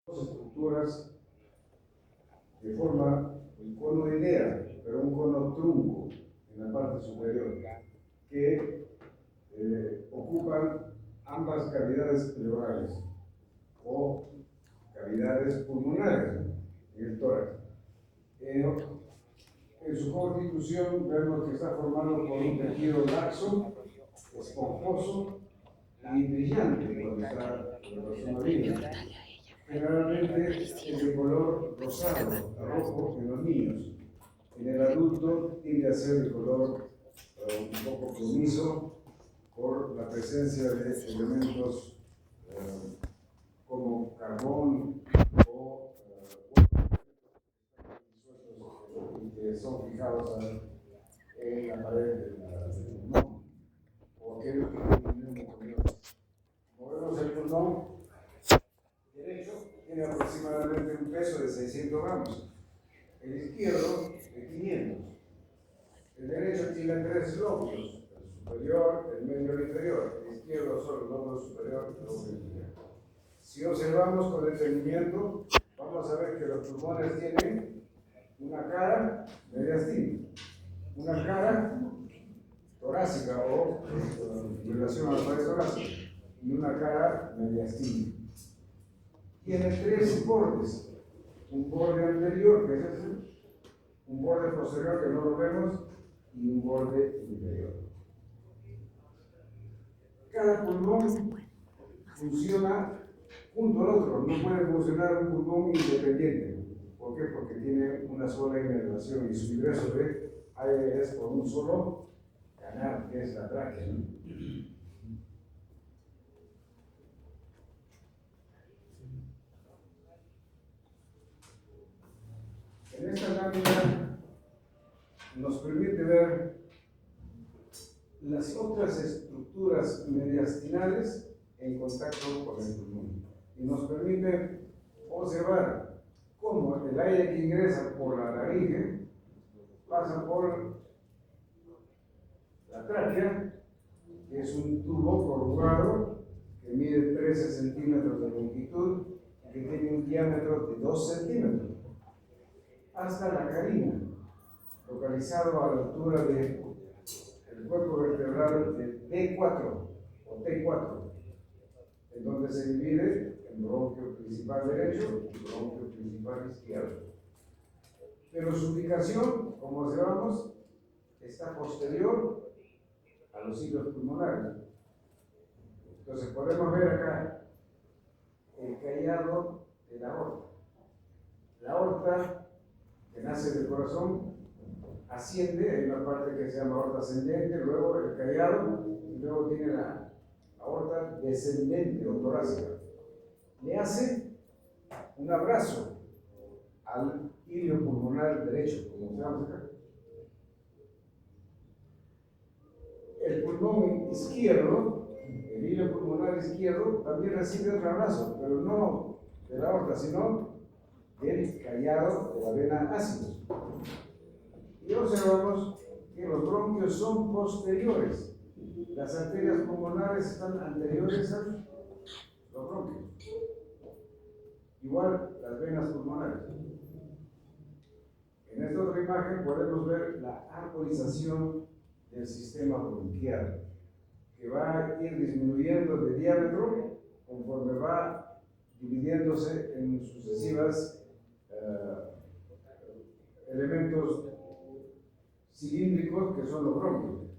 estructuras que forman un cono idea, pero un cono trunco en la parte superior, que ocupan ambas cavidades pleurales o cavidades pulmonares en el tórax. En su constitución vemos que está formado por un tejido laxo, esponjoso y brillante cuando está en la zona marina. Generalmente es de color rosado, rojo en los niños. En el adulto tiende a ser de color un poco plomizo por la presencia de elementos como carbón o que son fijados en la pared del pulmón o aquellos que tienen neumoconiosis. Movemos el pulmón derecho, tiene aproximadamente un peso de 600 gramos, el izquierdo de 500. El derecho tiene 3 lóbulos, el superior, el medio y el inferior. El izquierdo solo el lóbulo superior y el lóbulo inferior. Si observamos con detenimiento, vamos a ver que los pulmones tienen una cara mediastina, una cara torácica o en relación a la pared torácica y una cara mediastina. Tiene 3 bordes, un borde anterior que es este, un borde posterior que no lo vemos y un borde inferior. Cada pulmón funciona junto al otro, no puede funcionar un pulmón independiente. ¿Por qué? Porque tiene una sola inervación y su ingreso de aire es por un solo canal, que es la tráquea, ¿no? En esta lámina nos permite ver las otras estructuras mediastinales en contacto con el pulmón y nos permite observar cómo el aire que ingresa por la laringe pasa por la tráquea, que es un tubo corrugado que mide 13 centímetros de longitud y que tiene un diámetro de 2 centímetros, hasta la carina, localizado a la altura del cuerpo vertebral de T4 o T4, en donde se divide en bronquio principal derecho y bronquio principal izquierdo. Pero su ubicación, como observamos, está posterior a los ciclos pulmonares. Entonces podemos ver acá el callado de la aorta. La aorta, que nace del corazón, asciende, hay una parte que se llama aorta ascendente, luego el callado, y luego tiene la aorta descendente o torácica. Le hace un abrazo al hilio pulmonar derecho, como observamos acá. El pulmón izquierdo, el hilio pulmonar izquierdo, también recibe otro abrazo, pero no de la aorta, sino del callado de la vena ácidos. Y observamos que los bronquios son posteriores. Las arterias pulmonares están anteriores a los bronquios. Igual las venas pulmonares. En esta otra imagen podemos ver la arborización del sistema bronquial, que va a ir disminuyendo de diámetro conforme va dividiéndose en sucesivas elementos cilíndricos que son los bronquios.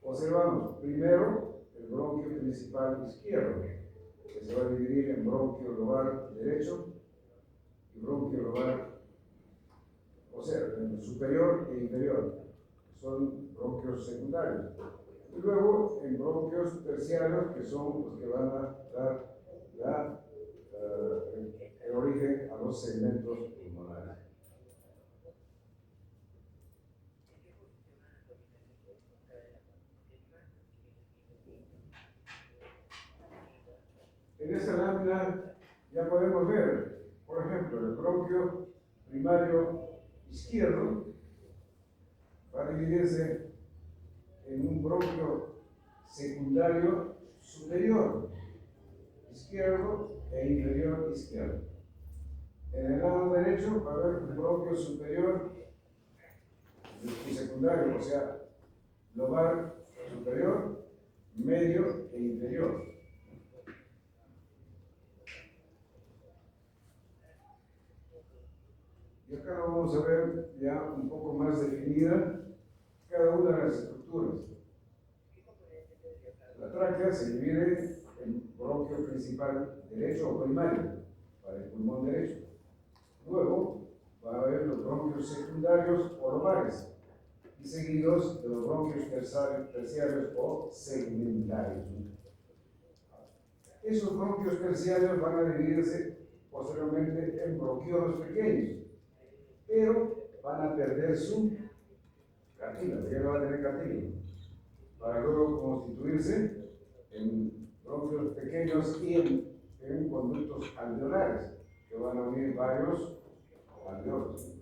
Observamos primero el bronquio principal izquierdo, que se va a dividir en bronquio lobar derecho y bronquio lobar, o sea, superior e inferior, son bronquios secundarios. Y luego en bronquios terciarios, que son los que van a dar el origen a los segmentos pulmonares. En esta lámina ya podemos ver, por ejemplo, el bronquio primario izquierdo va a dividirse en un bronquio secundario superior izquierdo e inferior izquierdo. En el lado derecho va a haber un bronquio superior y secundario, o sea, lobar superior, medio e inferior. Y acá lo vamos a ver ya un poco más definida cada una de las estructuras. La tráquea se divide en bronquio principal derecho o primario para el pulmón derecho. Luego va a haber los bronquios secundarios o lobares y seguidos de los bronquios terciarios o segmentarios. Esos bronquios terciarios van a dividirse posteriormente en bronquiolos pequeños, pero van a perder su cartílago, ya no va a tener cartílago, para luego constituirse en bronquios pequeños y en conductos alveolares, que van a unir varios alveolos.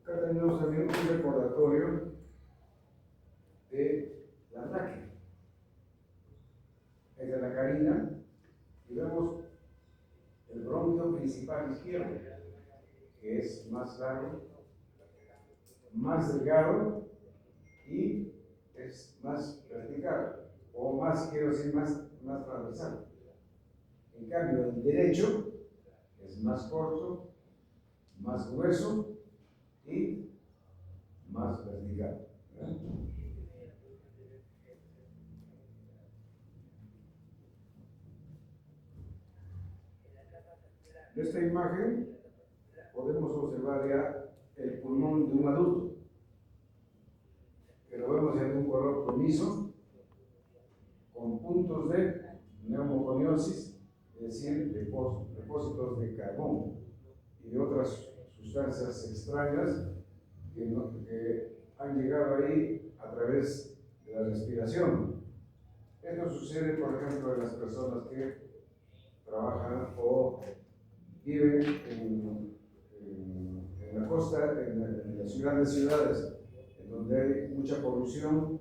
Acá tenemos también un recordatorio de la tráquea. Es de la carina y vemos el bronquio principal izquierdo, que es más largo, más delgado y es más vertical, o más, quiero decir, más transversal. En cambio, el derecho es más corto, más grueso y más vertical. De esta imagen podemos observar ya el pulmón de un adulto, que lo vemos en un color plomizo, con puntos de neumoconiosis, es decir, depósitos de carbón y de otras sustancias extrañas que han llegado ahí a través de la respiración. Esto sucede, por ejemplo, en las personas que trabajan o viven en la costa, en las grandes ciudades, en donde hay mucha polución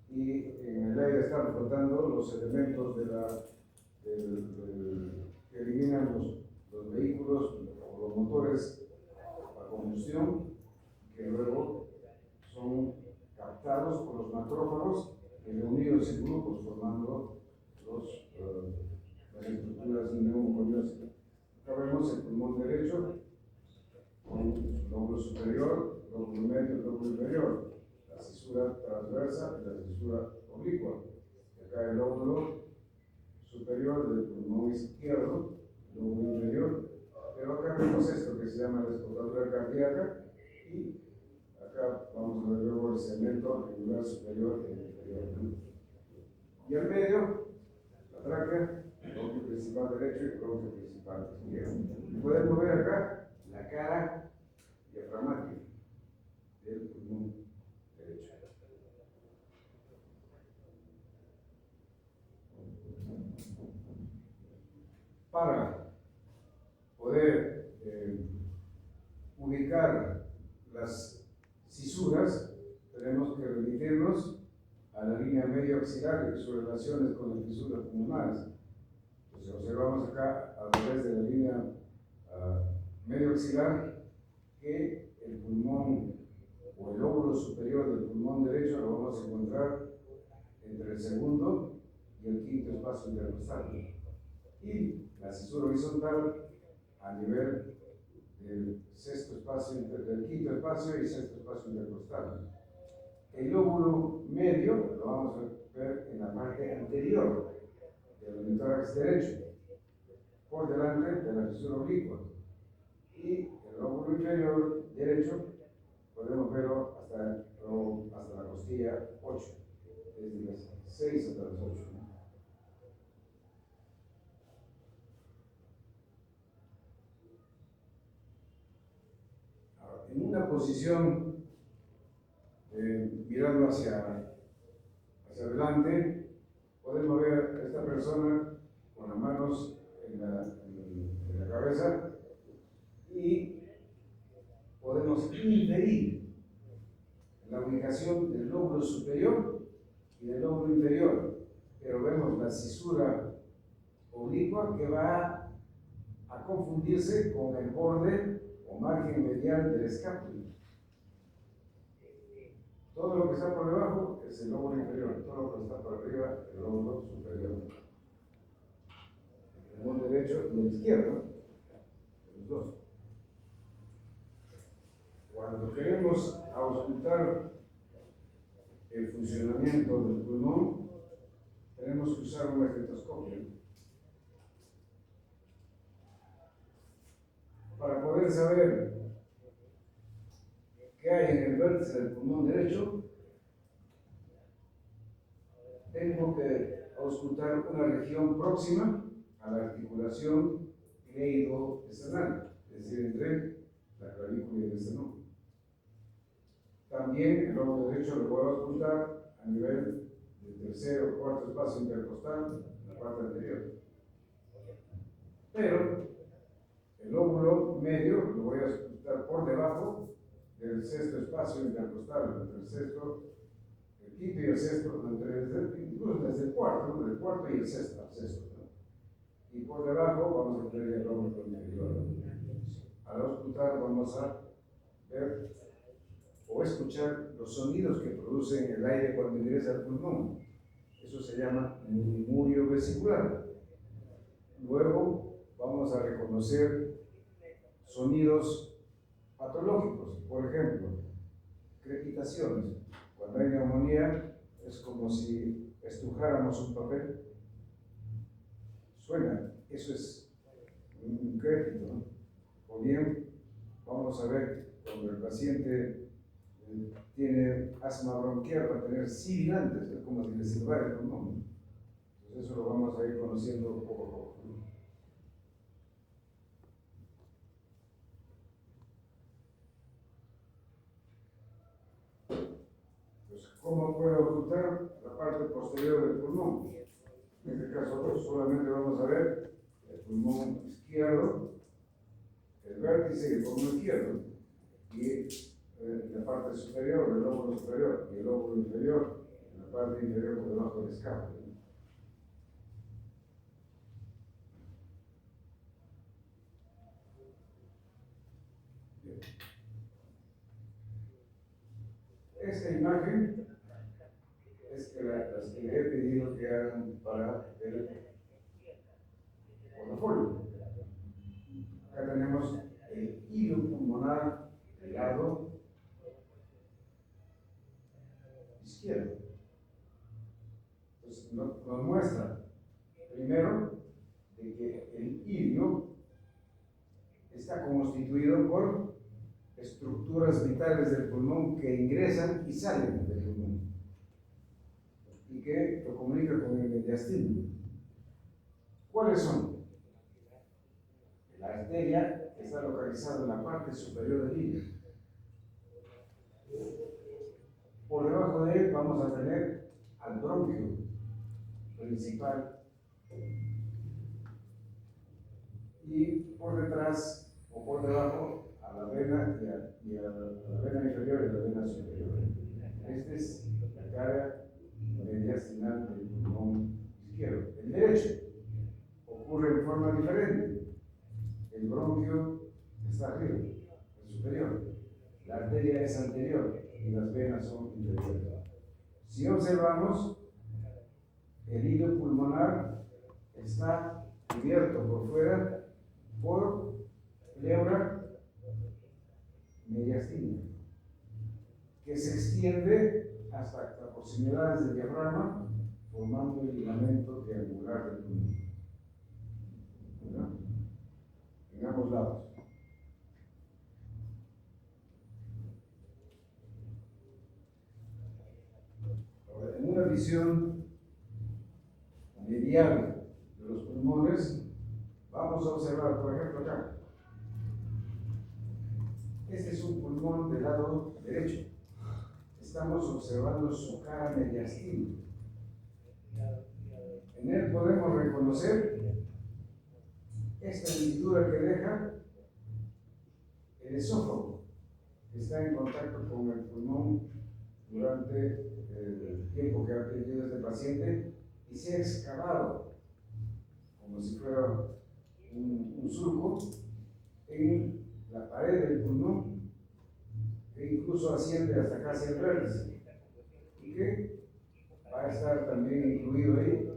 y en el aire están flotando los elementos que eliminan los vehículos o los motores a combustión, que luego son captados por los macrófagos y reunidos en grupos formando las estructuras neumoconiosas. Acá vemos el pulmón derecho con su lóbulo superior, lóbulo medio y lóbulo inferior, la cisura transversa y la cisura oblicua. Y acá el lóbulo superior del pulmón izquierdo, lóbulo inferior. Pero acá vemos esto que se llama la escotadura cardíaca y acá vamos a ver luego el segmento angular superior e inferior. Y al medio, la tráquea, el bronquio principal derecho y el bronquio principal izquierdo. Y podemos ver acá la cara diafragmática del pulmón derecho. Para poder ubicar las cisuras, tenemos que remitirnos a la línea medio axilar y sus relaciones con las fisuras pulmonares. Entonces observamos acá a través de la línea medio axilar que el pulmón o el lóbulo superior del pulmón derecho lo vamos a encontrar entre el segundo y el quinto espacio intercostal. Y la cisura horizontal a nivel del sexto espacio, del quinto espacio y sexto espacio intercostal. El lóbulo medio lo vamos a ver en la parte anterior del hemitórax derecho, por delante de la fisura oblicua. Y el lóbulo inferior derecho podemos verlo hasta la costilla 8, desde las 6 hasta las 8. Ahora, en una posición mirando hacia adelante, podemos ver a esta persona con las manos en la cabeza y podemos inferir la ubicación del lóbulo superior y del lóbulo inferior. pero vemos la cisura oblicua que va a confundirse con el borde o margen medial del escápula. Todo lo que está por debajo es el lóbulo inferior, todo lo que está por arriba el lóbulo superior. El pulmón derecho y el izquierdo, los dos. Cuando queremos auscultar el funcionamiento del pulmón, tenemos que usar un estetoscopio para poder saber qué hay en el vértice del pulmón derecho. Tengo que auscultar una región próxima a la articulación cleido-esternal, es decir, entre la clavícula y el esternón. También el lóbulo derecho lo puedo auscultar a nivel del tercer o cuarto espacio intercostal, en la parte anterior. Pero el lóbulo medio lo voy a auscultar por debajo del sexto espacio intercostal, entre el sexto, el quinto y el sexto, incluso desde el cuarto, ¿no? Del cuarto y el sexto, ¿no? Y por debajo vamos a tener el lóbulo inferior. Al auscultar vamos a ver o escuchar los sonidos que producen el aire cuando ingresa al pulmón. Eso se llama murmullo vesicular. Luego vamos a reconocer sonidos patológicos, por ejemplo, crepitaciones. Cuando hay neumonía es como si estrujáramos un papel. Suena, eso es un crépito, ¿no? O bien, vamos a ver cuando el paciente tiene asma bronquial, va a tener sibilantes, es como si le silbara el pulmón. Entonces eso lo vamos a ir conociendo poco a poco, ¿no? Pues, ¿cómo puedo ocultar la parte posterior del pulmón? En este caso, pues, solamente vamos a ver el pulmón izquierdo, el vértice y el pulmón izquierdo, y la parte superior, el lóbulo superior, y el lóbulo inferior, la parte inferior por debajo del escápula. Esta imagen es que las que le he pedido que hagan para el portafolio. Acá tenemos el hilo pulmonar del lado izquierdo. Entonces nos muestra primero de que el hilo está constituido por estructuras vitales del pulmón que ingresan y salen del pulmón y que lo comunica con el mediastino. ¿Cuáles son? La arteria está localizada en la parte superior del hilo. Por debajo de él vamos a tener al bronquio principal y por detrás o por debajo a la vena y a la vena inferior y a la vena superior. Esta es la cara mediastinal del pulmón izquierdo. El derecho ocurre en forma diferente. El bronquio está arriba, el superior. La arteria es anterior y las venas son inferiores. Si observamos, el hilo pulmonar está cubierto por fuera por pleura mediastina, que se extiende hasta las proximidades del diafragma, formando el ligamento triangular del pulmón. ¿Verdad? En ambos lados. Ahora, en una visión medial de los pulmones, vamos a observar, por ejemplo, acá. Este es un pulmón del lado derecho. Estamos observando su cara mediastina. En él podemos reconocer esta hendidura que deja el esófago, que está en contacto con el pulmón durante el tiempo que ha tenido este paciente y se ha excavado como si fuera un surco en la pared del pulmón, que incluso asciende hasta casi al vértice, y que va a estar también incluido ahí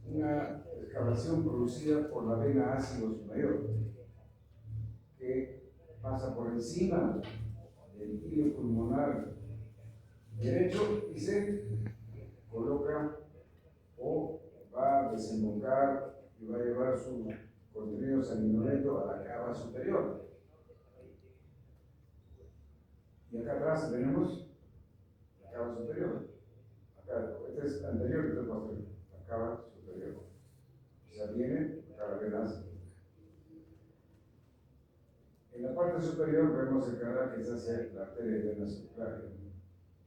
una excavación producida por la vena ácidos mayor, que pasa por encima del hilo pulmonar derecho y se coloca o va a desembocar y va a llevar su contenido sanguinolento a la cava superior. Y acá atrás tenemos la cava superior. Acá, este es anterior, este es posterior. La cava superior. O sea, viene la cava venosa. En la parte superior vemos el canal que se hace la arteria de vena subclavia.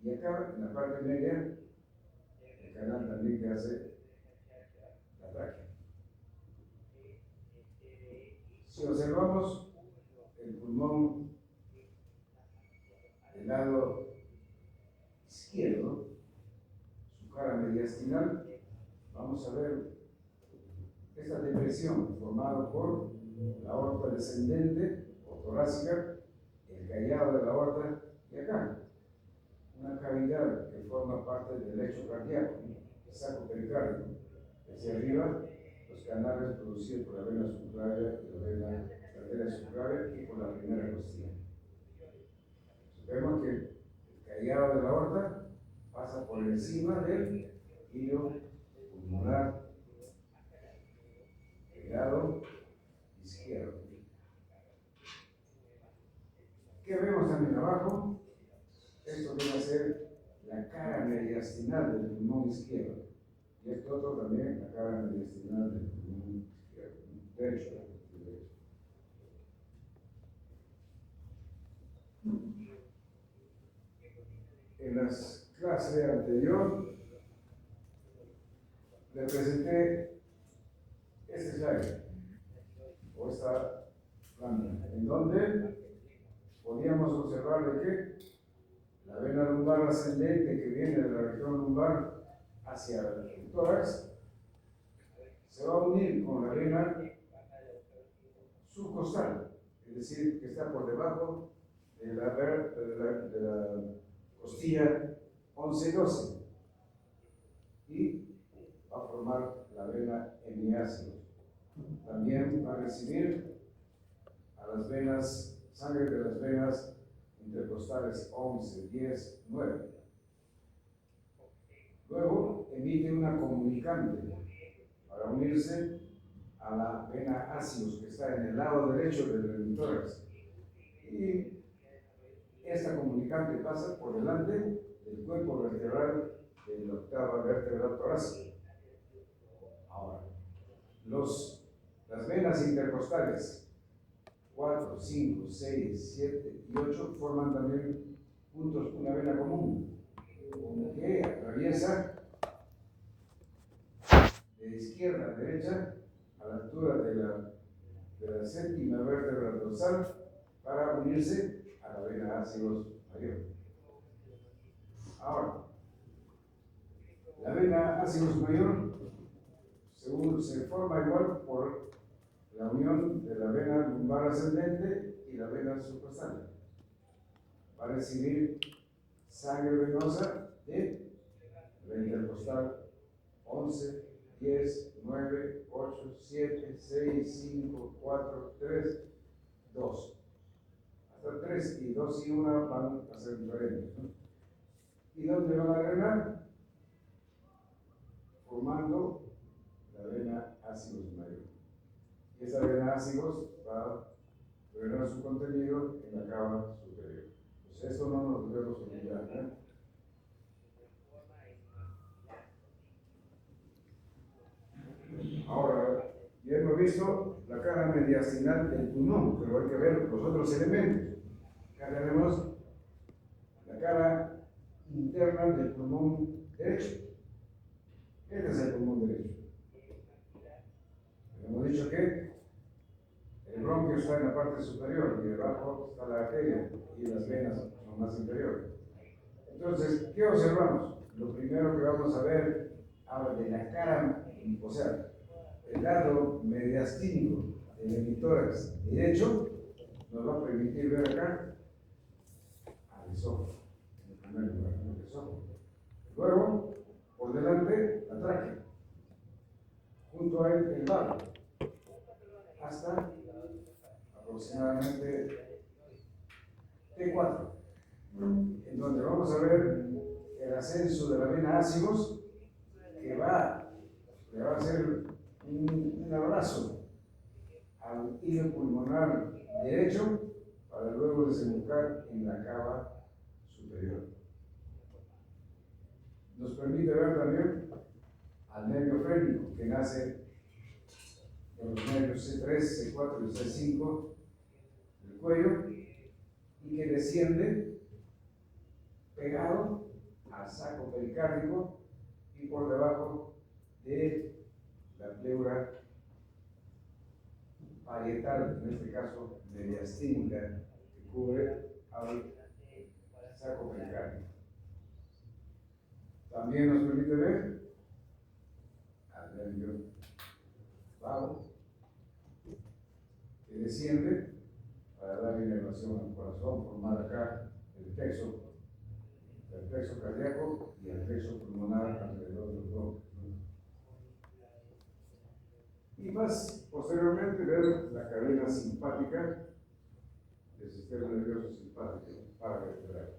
Y acá, en la parte media, el canal también que hace la tráquea. Si observamos el pulmón del lado izquierdo, su cara mediastinal, vamos a ver esta depresión formada por la aorta descendente o torácica, el callado de la aorta y acá una cavidad que forma parte del lecho cardíaco, el saco pericárdico. Hacia arriba, los canales producidos por la vena subclavia y la arteria subclavia y por la primera costilla. Vemos que el callado de la aorta pasa por encima del hilo pulmonar del lado izquierdo. ¿Qué vemos también abajo? Esto viene a ser la cara mediastinal del pulmón izquierdo. Y esto otro también, la cara mediastinal del pulmón izquierdo, derecho. En las clases anterior le presenté este slide o esta lámina, en donde podíamos observar de que la vena lumbar ascendente que viene de la región lumbar hacia el tórax se va a unir con la vena subcostal, es decir, que está por debajo de la costilla 11 y 12 y va a formar la vena hemiácido. También va a recibir a las venas, sangre de las venas intercostales 11, 10, 9. Luego emite una comunicante para unirse a la vena ácidos que está en el lado derecho del tórax. Y esta comunicante pasa por delante del cuerpo vertebral de la octava vértebra torácica. Ahora, las venas intercostales 4, 5, 6, 7 y 8 forman también juntos una vena común que atraviesa de izquierda a derecha a la altura de la séptima vértebra dorsal para unirse a la vena ácidos mayor. Ahora, la vena ácidos mayor se forma igual por la unión de la vena lumbar ascendente y la vena subcostal. Va a recibir sangre venosa de la intercostal 11, 10, 9, 8, 7, 6, 5, 4, 3, 2. Hasta 3 y 2 y 1 van a ser diferentes, ¿no? ¿Y dónde van a drenar? Formando la vena ácidos mayor. Y esa vena ácidos va a drenar su contenido en la cava superior. Pues esto no nos debemos olvidar, ¿eh? Ahora, ya hemos visto la cara mediastinal del pulmón, pero hay que ver los otros elementos. Acá tenemos la cara interna del pulmón derecho. Este es el pulmón derecho. Hemos dicho que el bronquio está en la parte superior y debajo está la arteria y las venas son más inferiores. Entonces, ¿qué observamos? Lo primero que vamos a ver Ahora, de la cara, o sea, el lado mediastínico del hemitórax derecho nos va a permitir ver acá al esófago, en el primer lugar, el esófago. Luego, por delante, la tráquea, junto a él el vago, hasta aproximadamente T4, en donde vamos a ver el ascenso de la vena ácigos, que le va a hacer un abrazo al hilo pulmonar derecho para luego desembocar en la cava superior. Nos permite ver también al nervio frénico que nace de los nervios C3, C4 y C5 del cuello y que desciende pegado al saco pericárdico y por debajo de la pleura parietal, en este caso mediastínica, que cubre al saco pericárdico. También nos permite ver al nervio vago que desciende para dar inervación al corazón, formar acá el plexo cardíaco y el plexo pulmonar alrededor de los bronquios. Y más posteriormente ver la cadena simpática del sistema nervioso simpático paravertebral.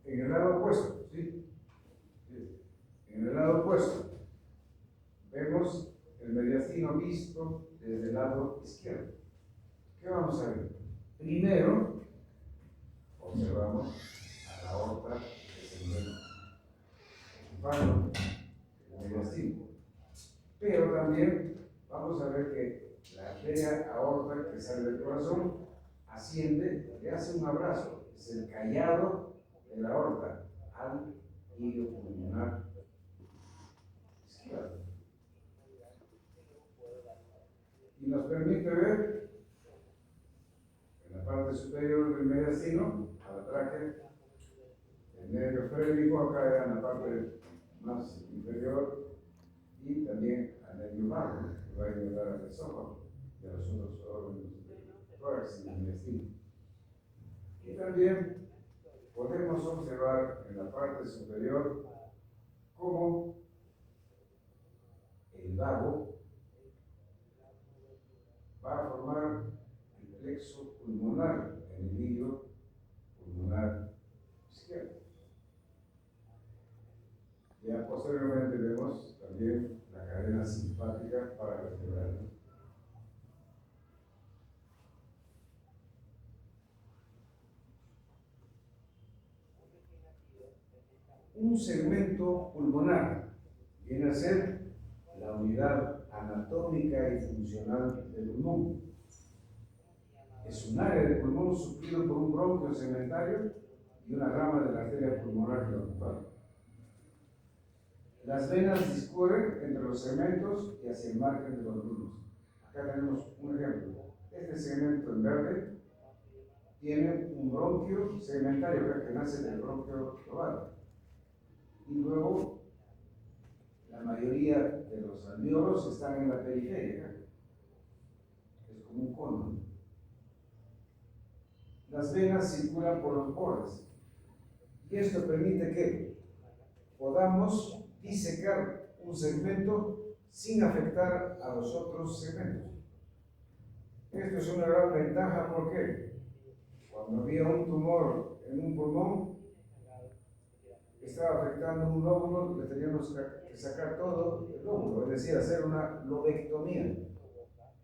En el lado opuesto, ¿sí? En el lado opuesto vemos el mediastino visto desde el lado izquierdo. ¿Qué vamos a ver? Primero, observamos a la aorta descendente, el mediastino. Pero también vamos a ver que la arteria aorta que sale del corazón asciende, le hace un abrazo, es el callado de la aorta al hilo pulmonar izquierdo. Y nos permite ver en la parte superior del mediastino, a la tráquea, el nervio frénico acá en la parte más inferior y también al nervio vago, que va a ayudar al esófago y a los otros órganos del tórax y del mediastino. Y también podemos observar en la parte superior cómo el vago va a formar el plexo pulmonar en el hilo pulmonar izquierdo. Ya posteriormente vemos también la cadena simpática paravertebral. Un segmento pulmonar viene a ser la unidad anatómica y funcional del pulmón. Es un área del pulmón suplido por un bronquio segmentario y una rama de la arteria pulmonar que lo acompaña. Las venas discurren entre los segmentos y hacia el margen de los glúteos. Acá tenemos un ejemplo. Este segmento en verde tiene un bronquio segmentario que nace del bronquio global. Y luego la mayoría de los alvéolos están en la periferia. Es como un cono. Las venas circulan por los bordes. Y esto permite que podamos disecar un segmento sin afectar a los otros segmentos. Esto es una gran ventaja porque cuando había un tumor en un pulmón que estaba afectando un lóbulo, le teníamos que sacar todo el lóbulo, es decir, hacer una lobectomía.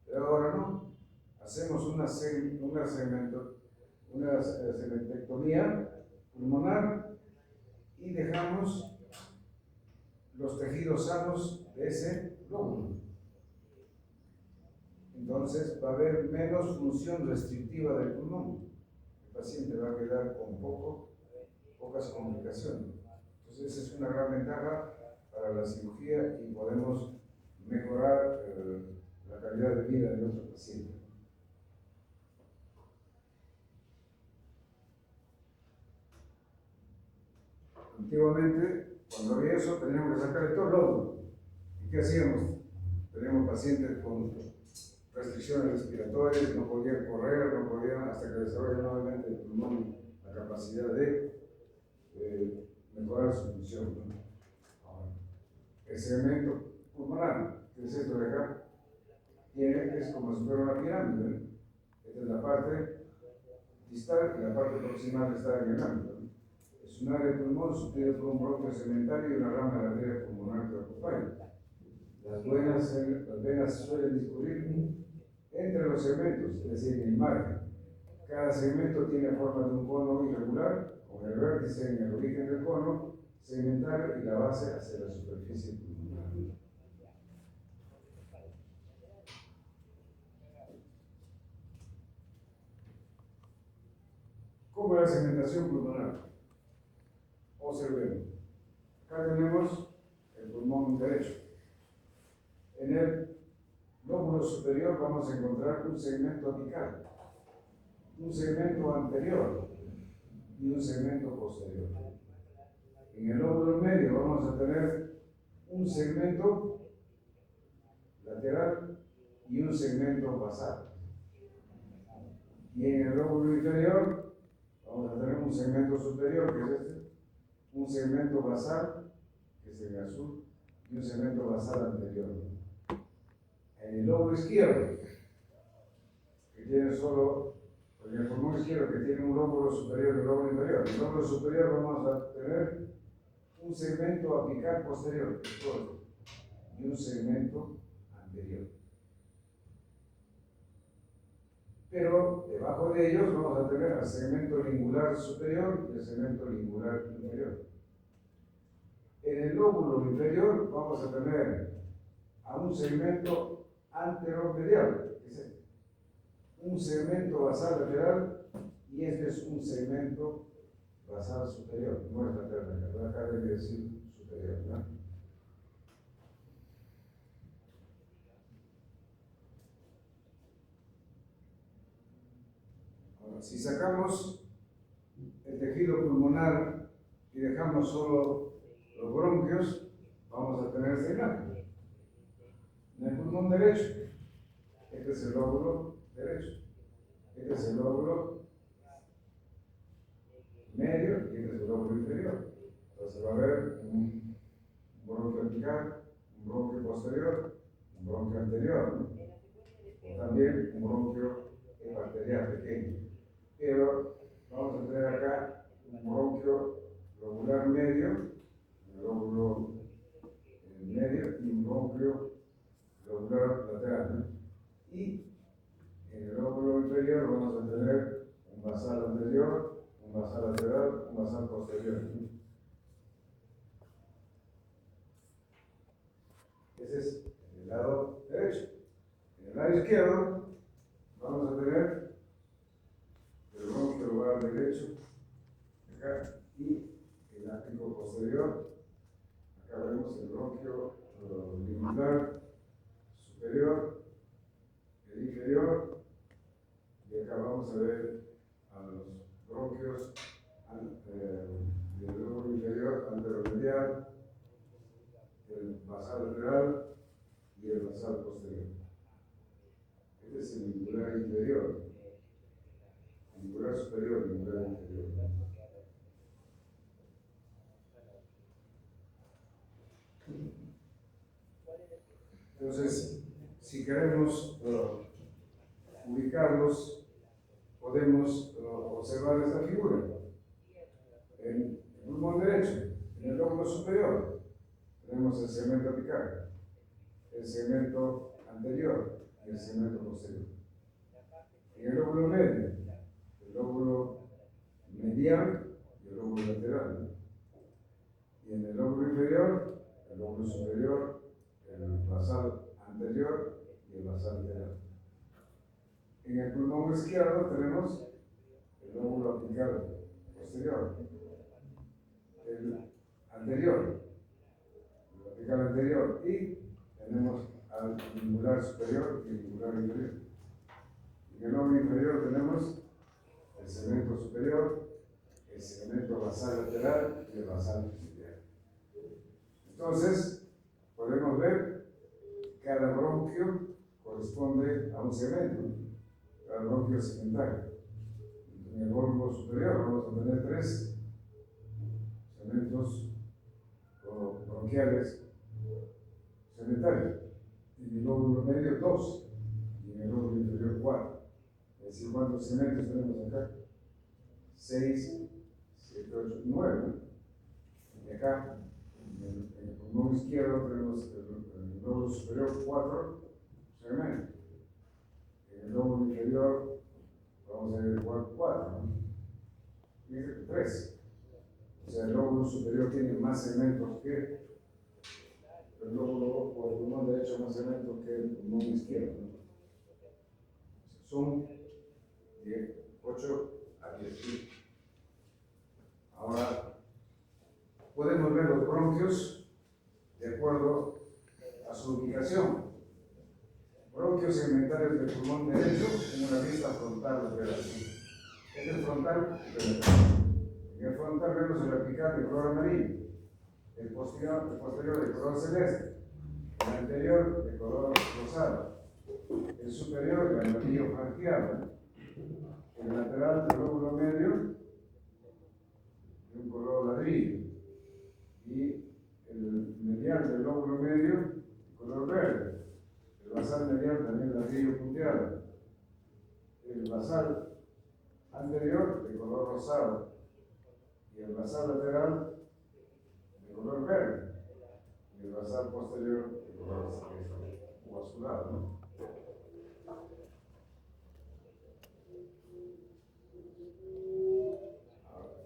Pero ahora no, hacemos una segmentectomía pulmonar y dejamos los tejidos sanos de ese lóbulo. Entonces va a haber menos función restrictiva del pulmón. El paciente va a quedar con pocas complicaciones. Entonces esa es una gran ventaja para la cirugía y podemos mejorar la calidad de vida de nuestro paciente. Antiguamente, cuando había eso, teníamos que sacar todo el lóbulo. ¿Y qué hacíamos? Teníamos pacientes con restricciones respiratorias, no podían correr, no podían, hasta que desarrollan nuevamente el pulmón la capacidad de mejorar su función, ¿no? Ahora, el segmento pulmonar, que es esto de acá, es como si fuera una pirámide, ¿no? Esta es la parte distal y la parte proximal está en el ámbito, ¿no? Es un área de pulmón suplida por un bronquio segmentario y una rama de la arteria pulmonar que lo acompaña. Las venas suelen discurrir entre los segmentos, es decir, en el margen. Cada segmento tiene forma de un cono irregular, con el vértice en el origen del cono segmentario y la base hacia la superficie pulmonar. ¿Cómo es la segmentación pulmonar? Observemos. Acá tenemos el pulmón derecho. En el lóbulo superior vamos a encontrar un segmento apical, un segmento anterior y un segmento posterior. En el lóbulo medio vamos a tener un segmento lateral y un segmento basal. Y en el lóbulo inferior vamos a tener un segmento superior, que es este, un segmento basal, que es el azul, y un segmento basal anterior. En el lóbulo izquierdo, que tiene solo, en el pulmón izquierdo, que tiene un lóbulo superior y un lóbulo inferior, en el lóbulo superior vamos a tener un segmento apical posterior, que es todo, y un segmento anterior. Pero debajo de ellos vamos a tener el segmento lingular superior y el segmento lingular inferior. En el lóbulo inferior vamos a tener a un segmento anteromedial, que es este, un segmento basal lateral y este es un segmento basal superior. No es lateral, acá debe decir superior, ¿no? Ahora, si sacamos el tejido pulmonar y dejamos solo los bronquios, vamos a tener esta imagen. En el pulmón derecho, este es el lóbulo derecho, este es el lóbulo medio y este es el lóbulo inferior. Entonces va a haber un bronquio apical, un bronquio posterior, un bronquio anterior, ¿no? O también un bronquio eparterial pequeño. Pero vamos a tener acá un bronquio lobular medio, un lóbulo medio y un bronquio lobular lateral, ¿no? Y en el lóbulo inferior vamos a tener un basal anterior, un basal lateral, un basal posterior, ¿no? Ese es el lado derecho. En el lado izquierdo vamos a tener el bronquio lobular derecho, acá, y el ápico posterior. Acá vemos el bronquio lingular superior, el inferior, y acá vamos a ver a los bronquios del lóbulo inferior anteromedial, el basal lateral y el basal posterior. Este es el lingular inferior, el lingular superior, el lingular inferior. Entonces, si queremos ubicarlos, podemos observar esta figura. En el pulmón derecho, en el lóbulo superior, tenemos el segmento apical, el segmento anterior y el segmento posterior. En el lóbulo medio, el lóbulo medial y el lóbulo lateral. Y en el lóbulo inferior, el lóbulo superior, el basal anterior y el basal lateral. En el pulmón izquierdo tenemos el lóbulo apical posterior, el anterior, el apical anterior, y tenemos al lingular superior y el lingular inferior. En el lóbulo inferior tenemos el segmento superior, el segmento basal lateral y el basal medial. Entonces, podemos ver que cada bronquio corresponde a un segmento, cada bronquio segmentario. En el lóbulo superior vamos a tener 3 segmentos bronquiales segmentarios. En el lóbulo medio 2 y en el lóbulo inferior 4. Es decir, ¿cuántos segmentos tenemos acá? 6, 7, 8, 9. Y acá, en el pulmón izquierdo, tenemos en el lóbulo superior 4 segmentos. En el lóbulo inferior vamos a ver igual 4, ¿no? Y 3. O sea, el lóbulo superior tiene más segmentos que el lóbulo o el pulmón derecho, más segmentos que el pulmón izquierdo, ¿no? Son 8 a 10. Ahora, podemos ver los bronquios de acuerdo a su ubicación. Bronquios segmentarios del pulmón derecho en una vista frontal lateral. Este es el frontal lateral. En el frontal vemos el apical de color amarillo, el posterior de color celeste, el anterior de color rosado, el superior de amarillo franjeado, el lateral del lóbulo medio de un color ladrillo y el medial del lóbulo medio de color verde, el basal medial también ladrillo punteado, el basal anterior de color rosado y el basal lateral de color verde y el basal posterior de color o azulado, ¿no?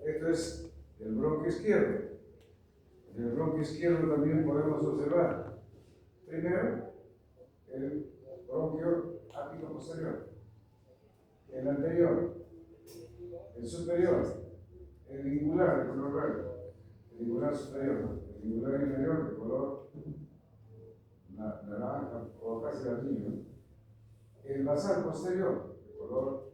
Esto es el bronquio izquierdo. En el bronquio izquierdo también podemos observar, primero, el bronquio ápico posterior, el anterior, el superior, el lingular de color verde, el lingular superior, el lingular inferior de color naranja o casi ladrillo, el basal posterior de color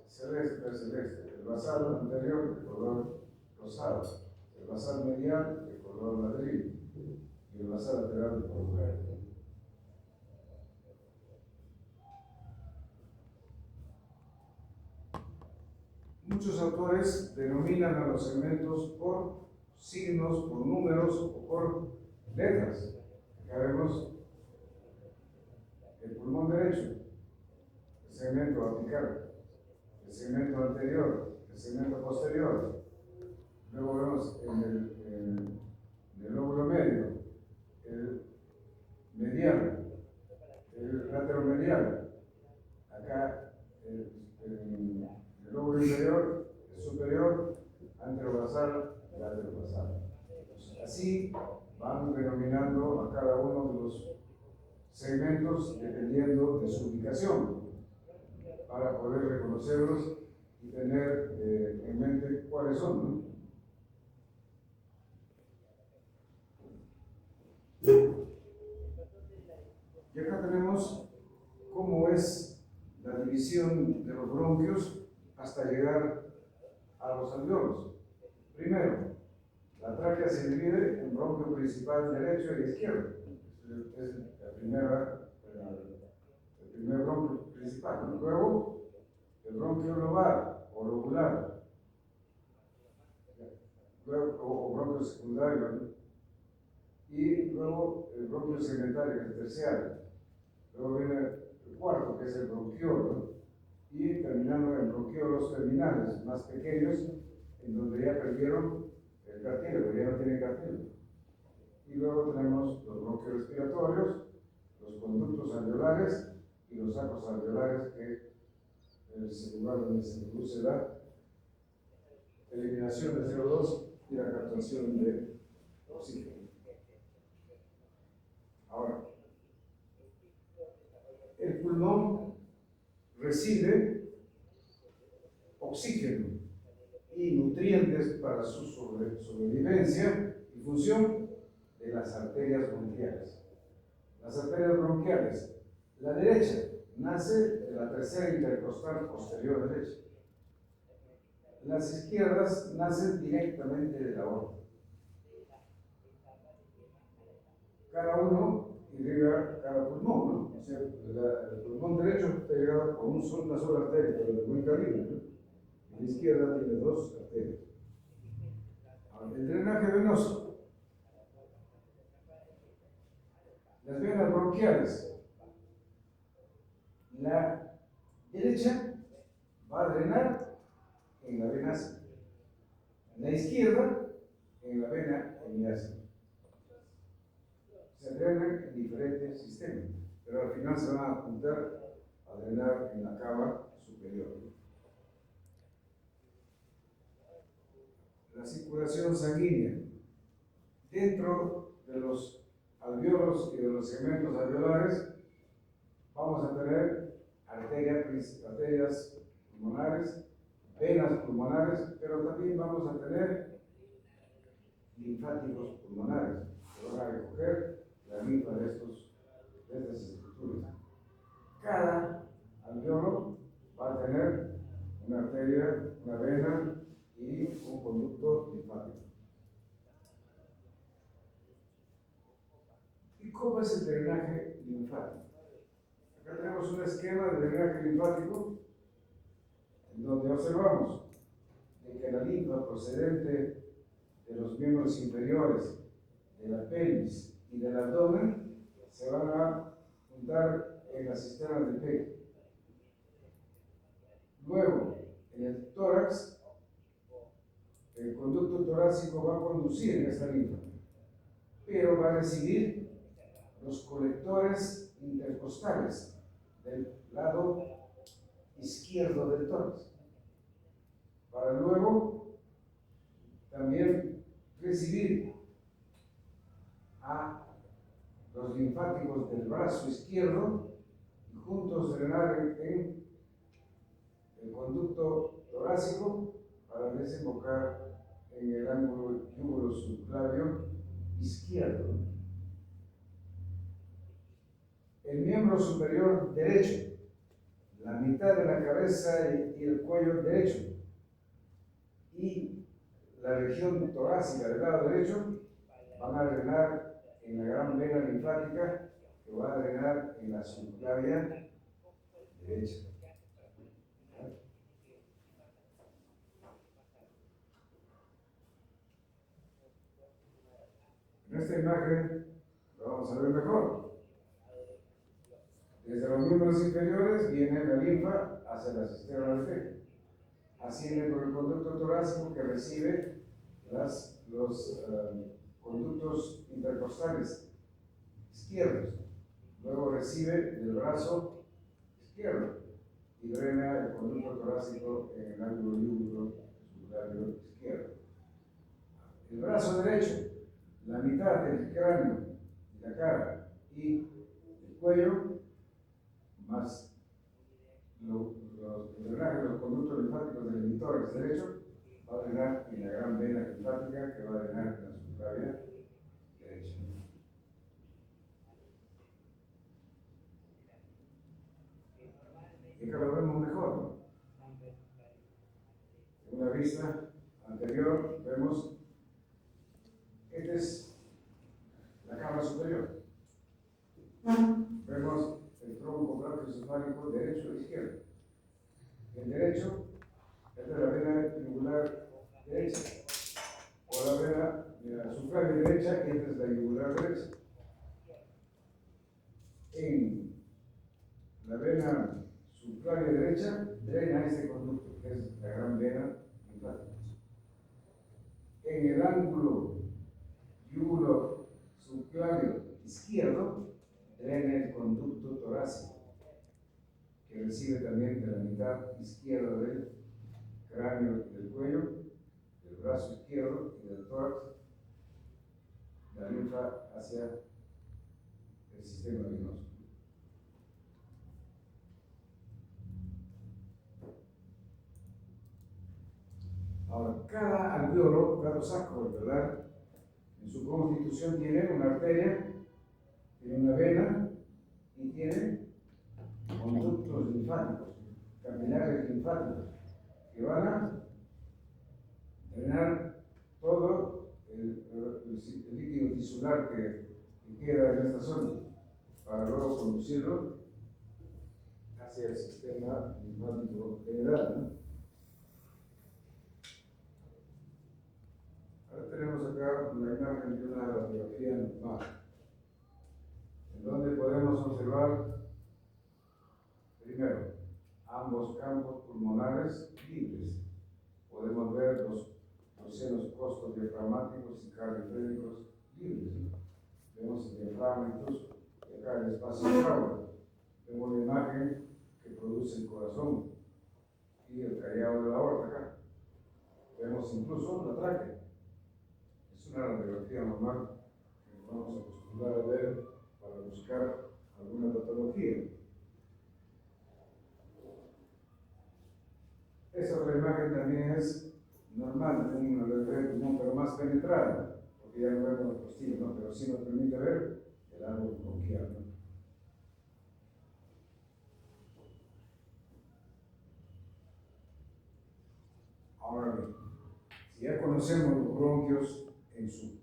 celeste, el basal anterior de color rosado, el basal medial de color ladrillo y el basal lateral de color verde. Muchos autores denominan a los segmentos por signos, por números o por letras. Acá vemos el pulmón derecho, el segmento apical, el segmento anterior, el segmento posterior. Luego vemos en el lóbulo medio, el medial, el lateromedial. Acá el lóbulo inferior, el superior, anterobasal, laterobasal. Así van denominando a cada uno de los segmentos dependiendo de su ubicación para poder reconocerlos y tener en mente cuáles son, ¿no? Y acá tenemos cómo es la división de los bronquios hasta llegar a los alveolos. Primero, la tráquea se divide en bronquio principal derecho e izquierdo. Es el primer bronquio principal. Luego, el bronquio lobar o lobular. Luego, o bronquio secundario, ¿no? Y luego el bronquio segmentario, el terciario. Luego viene el cuarto, que es el bronquiolo, y terminando en bronquiolos terminales, más pequeños, en donde ya perdieron el cartílago, ya no tienen cartílago. Y luego tenemos los bronquios respiratorios, los conductos alveolares y los sacos alveolares, que es el lugar donde se produce la eliminación de CO2 y la captación de oxígeno. Ahora, el pulmón recibe oxígeno y nutrientes para su sobrevivencia y función de las arterias bronquiales. Las arterias bronquiales, la derecha nace de la tercera intercostal posterior derecha. las izquierdas nacen directamente de la aorta. Cada uno irriga cada pulmón, ¿no? O sea, el pulmón derecho está irrigado por una sola arteria, pero de buen calibre, ¿no? La izquierda tiene dos arterias. Ahora, el drenaje venoso. Las venas bronquiales. La derecha va a drenar en la vena ácida. La izquierda en la vena hemiácida. Se drenan en diferentes sistemas, pero al final se van a apuntar a drenar en la cava superior. La circulación sanguínea. Dentro de los alveolos y de los segmentos alveolares vamos a tener arterias pulmonares, venas pulmonares, pero también vamos a tener linfáticos pulmonares que van a recoger la linfa de estas estructuras. Cada alveolo va a tener una arteria, una vena y un conducto linfático. ¿Y cómo es el drenaje linfático? Acá tenemos un esquema de drenaje linfático en donde observamos de que la linfa procedente de los miembros inferiores, de la pelvis y del abdomen se van a juntar en las cisternas del pecho. Luego, en el tórax, el conducto torácico va a conducir esta linfa, pero va a recibir los colectores intercostales del lado izquierdo del tórax, para luego también recibir a los linfáticos del brazo izquierdo y juntos drenar en el conducto torácico para desembocar en el ángulo yúgulo subclavio izquierdo. El miembro superior derecho, la mitad de la cabeza y el cuello derecho, y la región torácica del lado derecho van a drenar en la gran vena linfática que va a drenar en la subclavia derecha. En esta imagen lo vamos a ver mejor. Desde los miembros inferiores viene la linfa hacia la cisterna del pecho. Asciende por el conducto torácico que recibe los conductos intercostales izquierdos. Luego recibe del brazo izquierdo y drena el conducto torácico en el ángulo yúgulo subclavio izquierdo. El brazo derecho, la mitad del cráneo y la cara y el cuello, más el drenaje de los conductos linfáticos del emitórax derecho, va a drenar en la gran vena linfática que va a drenar en la subclavia derecha. Y acá lo vemos mejor, ¿no? En una vista anterior vemos, esta es la cámara superior. Vemos el tronco brachiocefálico derecho e izquierdo. El derecho es de la vena yugular derecha, o la vena de la subclavia derecha, y esta es la yugular derecha. En la vena subclavia derecha drena este conducto, que es la gran vena linfática. En el ángulo yúgulo subclavio izquierdo drena el conducto torácico, que recibe también de la mitad izquierda del cráneo y del cuello, del brazo izquierdo y del tórax, la linfa hacia el sistema venoso. Ahora, cada alveolo, cada saco alveolar, en su constitución tiene una arteria, tiene una vena y tiene conductos linfáticos, capilares linfáticos, que van a eliminar todo el líquido tisular que queda en esta zona, para luego conducirlo hacia el sistema linfático general, ¿no? Ahora tenemos acá una imagen de una radiografía normal, en donde podemos observar, primero, ambos campos pulmonares libres. Podemos ver los senos costos diafragmáticos y cardiofrénicos libres, ¿no? Vemos el diafragma incluso, y acá el espacio de agua. Vemos la imagen que produce el corazón y el callado de la aorta acá. Vemos incluso la tráquea. Es una radiografía normal que nos vamos a acostumbrar a ver para buscar alguna patología. Esa otra imagen también es normal, una radiografía de pulmón, pero más penetrada, porque ya no vemos los costillos, ¿no? Pero sí nos permite ver el árbol bronquial, ¿no? Ahora bien, si ya conocemos los bronquios, en su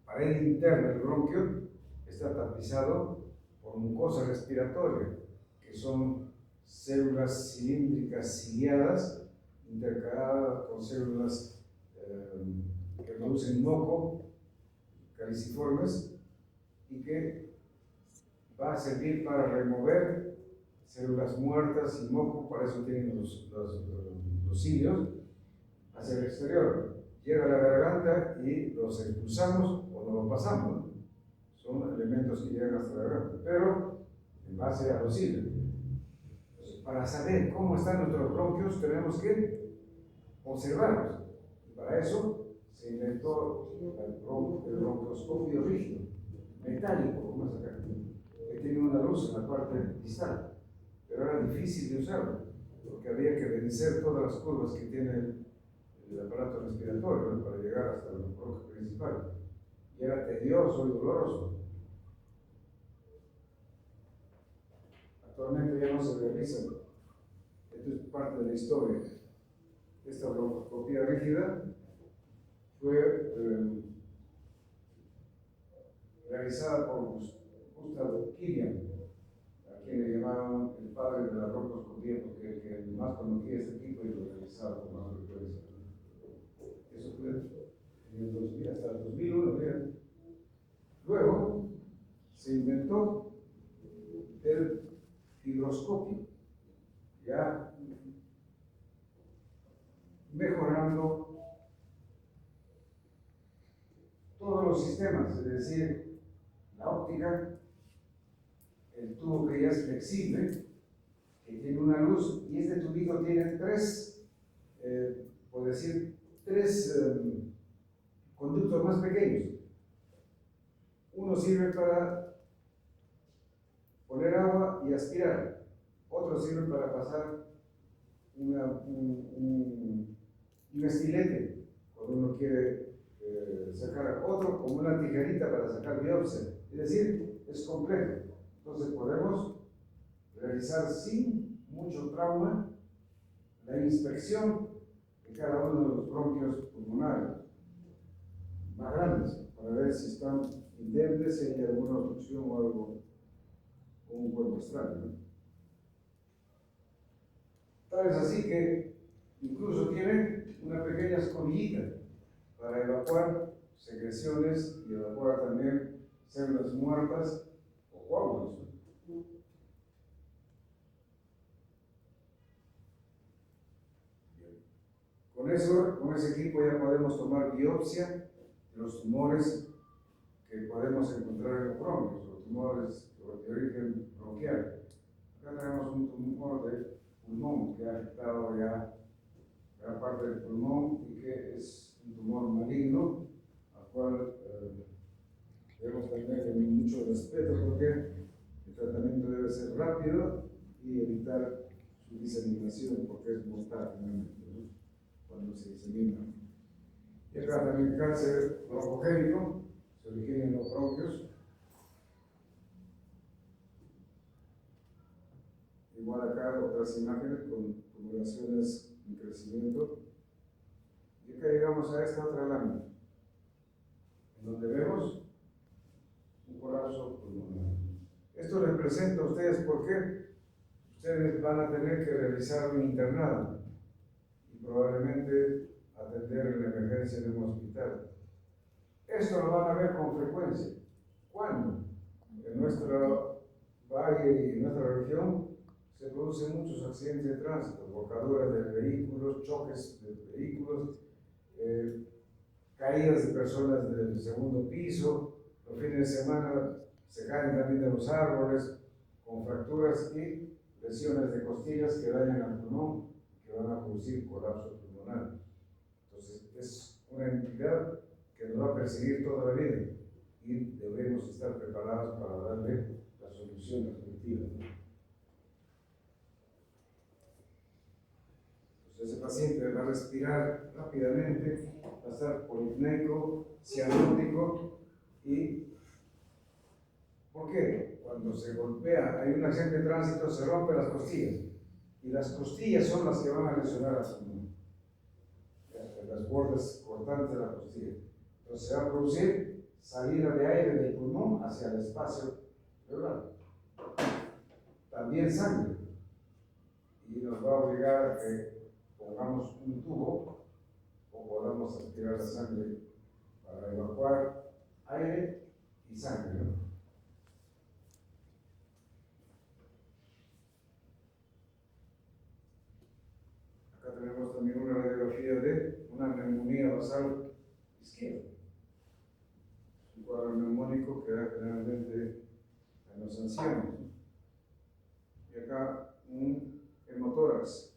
pared interna del bronquio está tapizado por mucosa respiratoria, que son células cilíndricas ciliadas intercaladas con células que producen moco, caliciformes, y que va a servir para remover células muertas y moco. Para eso tienen los cilios hacia el exterior. Llega a la garganta y los expulsamos o no lo pasamos, ¿no? Son elementos que llegan hasta la garganta, pero en base a los cilios. Entonces, para saber cómo están nuestros bronquios tenemos que observarlos. Y para eso se inventó el bronquioscopio rígido, metálico, como es acá, que tiene una luz en la parte distal, pero era difícil de usarlo, porque había que vencer todas las curvas que tiene el aparato respiratorio, ¿no?, para llegar hasta el bronquio principal, y era tedioso y doloroso. Actualmente ya no se realiza. Esto es parte de la historia. Esta bronquioscopía rígida fue realizada por Gustav Killian, a quien le llamaban el padre de la bronquioscopía, porque el que más conocía este tipo y lo realizaba con más frecuencia. Eso fue en el 2000, hasta el 2001, miren. Luego se inventó el fibroscopio, ya mejorando todos los sistemas, es decir, la óptica, el tubo que ya es flexible, que tiene una luz, y este tubito tiene tres, por decir, conductos más pequeños. Uno sirve para poner agua y aspirar, otro sirve para pasar un estilete cuando uno quiere sacar, otro como una tijerita para sacar biopsia. Es decir, es completo. Entonces podemos realizar sin mucho trauma la inspección de cada uno de los bronquios pulmonares más grandes, para ver si están indemnes, si hay alguna obstrucción o algo, o un cuerpo extraño, ¿no? Tal es así que incluso tienen una pequeña escobillita para evacuar secreciones y evacuar también células muertas o coágulos, ¿no? Con ese equipo ya podemos tomar biopsia de los tumores que podemos encontrar en los bronquios, los tumores de origen bronquial. Acá tenemos un tumor de pulmón que ha afectado ya gran parte del pulmón y que es un tumor maligno, al cual debemos tener mucho respeto, porque el tratamiento debe ser rápido y evitar su diseminación, porque es mortal finalmente, ¿no?, cuando se disemina. Y acá también el cáncer broncogénico se origina en los bronquios. Igual acá otras imágenes con tumoraciones en crecimiento. Y acá llegamos a esta otra lámina, en donde vemos un colapso pulmonar. Esto les presento a ustedes porque ustedes van a tener que realizar un internado y probablemente atender en la emergencia de un hospital. Esto lo van a ver con frecuencia. ¿Cuándo? En nuestro valle y en nuestra región se producen muchos accidentes de tránsito, volcaduras de vehículos, choques de vehículos, caídas de personas del segundo piso, los fines de semana se caen también de los árboles, con fracturas y lesiones de costillas que dañan al pulmón, que van a producir colapso pulmonar. Entonces, es una entidad que nos va a perseguir toda la vida y debemos estar preparados para darle la solución respectiva. Entonces, ese paciente va a respirar rápidamente, va a estar polipneico, cianótico y ¿por qué? Cuando se golpea, hay un accidente de tránsito, se rompen las costillas y las costillas son las que van a lesionar al pulmón, las bordes cortantes de la costilla. Entonces se va a producir salida de aire del pulmón hacia el espacio pleural. También sangre. Y nos va a obligar a que pongamos un tubo o podamos aspirar la sangre para evacuar aire y sangre, ¿no? Acá tenemos también una radiografía de una neumonía basal izquierda. Un cuadro neumónico que da generalmente en los ancianos. Y acá un hemotórax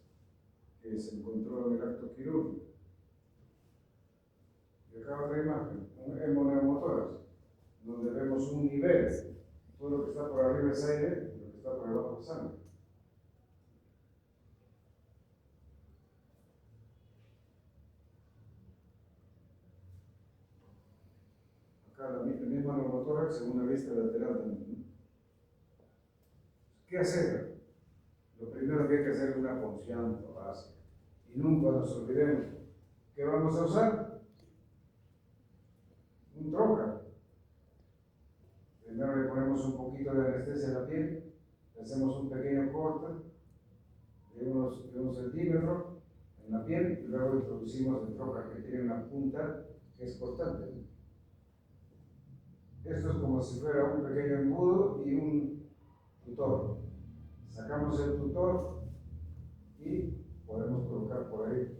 que se encontró en el acto quirúrgico. Y acá otra imagen, un hemoneumotórax, donde vemos un nivel. Todo lo que está por arriba es aire, lo que está por debajo es sangre. Acá el mismo neumotórax en una vista lateral también. ¿Qué hacer? Lo primero que hay que hacer es una punción torácica. Y nunca nos olvidemos que vamos a usar un trocar. Primero le ponemos un poquito de anestesia a la piel, le hacemos un pequeño corte de unos centímetros en la piel y luego introducimos el trocar que tiene una punta que es cortante. Esto es como si fuera un pequeño embudo y un tutor. Sacamos el tutor y podemos colocar por ahí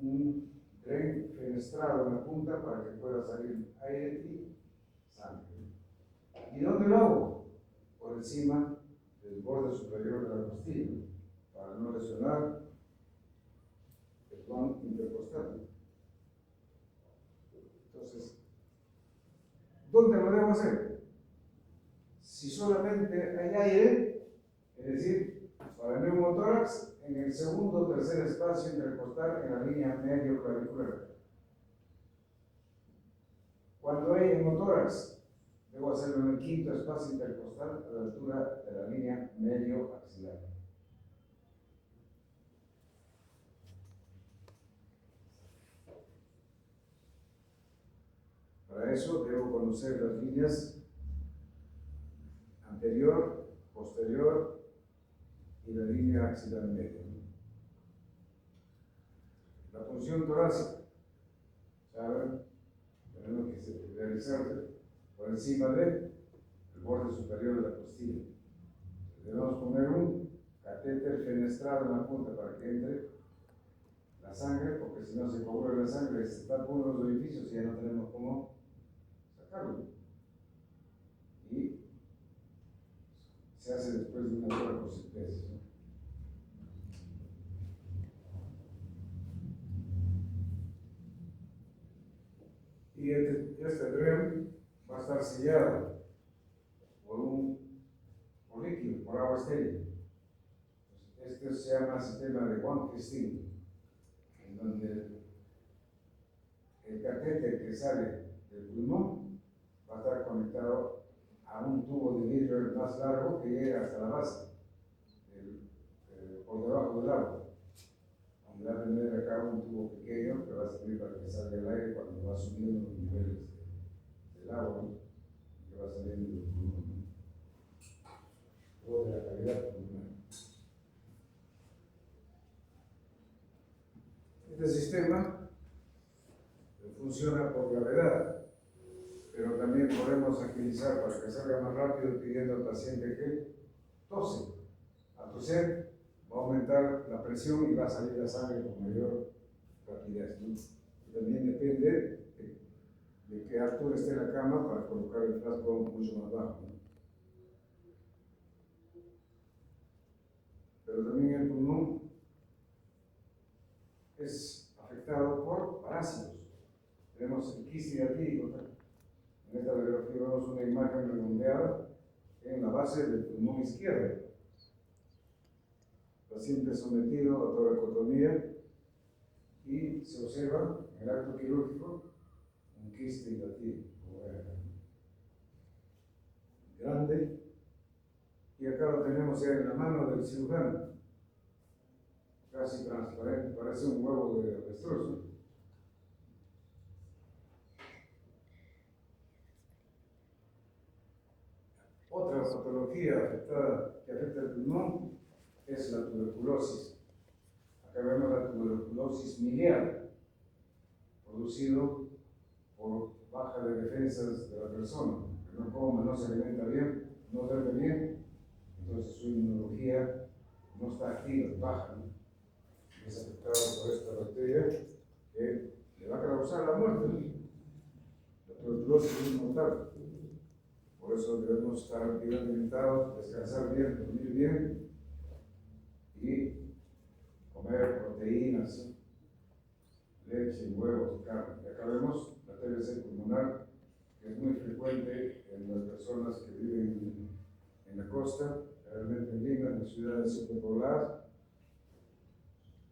un tren fenestrado en la punta para que pueda salir aire y sangre. ¿Y dónde lo hago? Por encima del borde superior de la costilla, para no lesionar el plan intercostal. Entonces, ¿dónde lo debo hacer? Si solamente hay aire, es decir, para el neumotórax, en el segundo o tercer espacio intercostal en la línea medio clavicular. Cuando hay hemotórax, debo hacerlo en el quinto espacio intercostal a la altura de la línea medio axilar. Para eso debo conocer las líneas anterior, posterior y la línea axilar media. La punción torácica, ¿saben? Tenemos que realizarse por encima del borde superior de la costilla. Debemos poner un catéter fenestrado en la punta para que entre la sangre, porque si no se coagula la sangre, se tapa uno de los orificios y ya no tenemos cómo sacarlo. Y se hace después de una hora por sentencia. Y este tren va a estar sellado por líquido, por agua estéril. Este se llama sistema de Juan-Christine, en donde el catéter que sale del pulmón va a estar conectado a un tubo de vidrio más largo que llega hasta la base, por debajo del agua. y va a tener acá un tubo pequeño que va a servir para que salga el aire cuando va subiendo los niveles del agua, ¿no? Que va saliendo del pulmón, ¿no? O de la cavidad pulmonar. Este sistema funciona por gravedad, pero también podemos agilizar para que salga más rápido pidiendo al paciente que tose. Al toser va a aumentar la presión y va a salir la sangre con mayor rapidez, ¿no? Y también depende de qué altura esté la cama para colocar el frasco mucho más bajo, ¿no? Pero también el pulmón es afectado por parásitos. Tenemos el quiste hidrático. En esta radiografía vemos una imagen redondeada en la base del pulmón izquierdo. Paciente sometido a toracotomía y se observa en el acto quirúrgico un quiste hidrático, grande, y acá lo tenemos ya en la mano del cirujano, casi transparente, parece un huevo de avestruz, ¿no? Otra patología que afecta el pulmón es la tuberculosis. Acá vemos la tuberculosis miliar, producido por baja de defensas de la persona, que no come, no se alimenta bien, no duerme bien, entonces su inmunología no está activa, baja, ¿no? Es afectado por esta bacteria que le va a causar la muerte, ¿no? La tuberculosis es mortal. Por eso debemos estar bien alimentados, descansar bien, dormir bien y comer proteínas, ¿sí? Leche, huevos, carne. Y acá vemos la TBC pulmonar, que es muy frecuente en las personas que viven en la costa, realmente en Lima, en las ciudades superpobladas,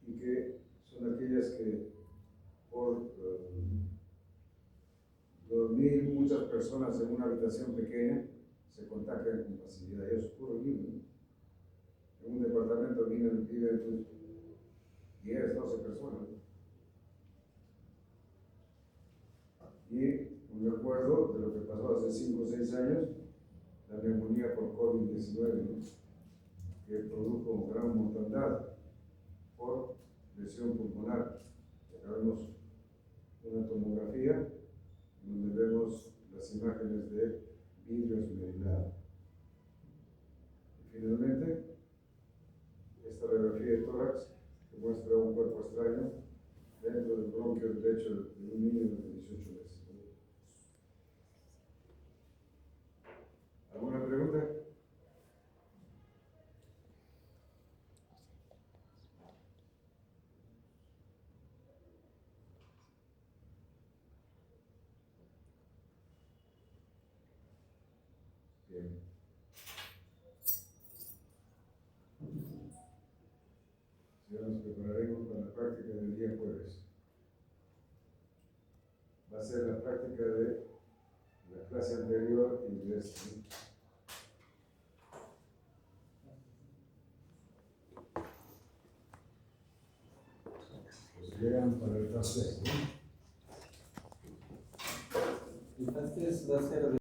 y que son aquellas que por dormir muchas personas en una habitación pequeña se contagian con facilidad. Y eso es puro Lima, ¿no? En un departamento viven 10, 12 personas. Y un recuerdo de lo que pasó hace 5 o 6 años, la neumonía por COVID-19, ¿no? Que produjo gran mortandad por lesión pulmonar. Acá vemos una tomografía donde vemos las imágenes de vidrio esmerilado. Y finalmente, esta radiografía de tórax que muestra un cuerpo extraño dentro del bronquio derecho de un niño de 18 meses. ¿Alguna pregunta? Bien. Ya nos prepararemos para la práctica del día jueves. Va a ser la práctica de la clase anterior y de esta. Pues llegan para el francés, ¿no? El francés va a ser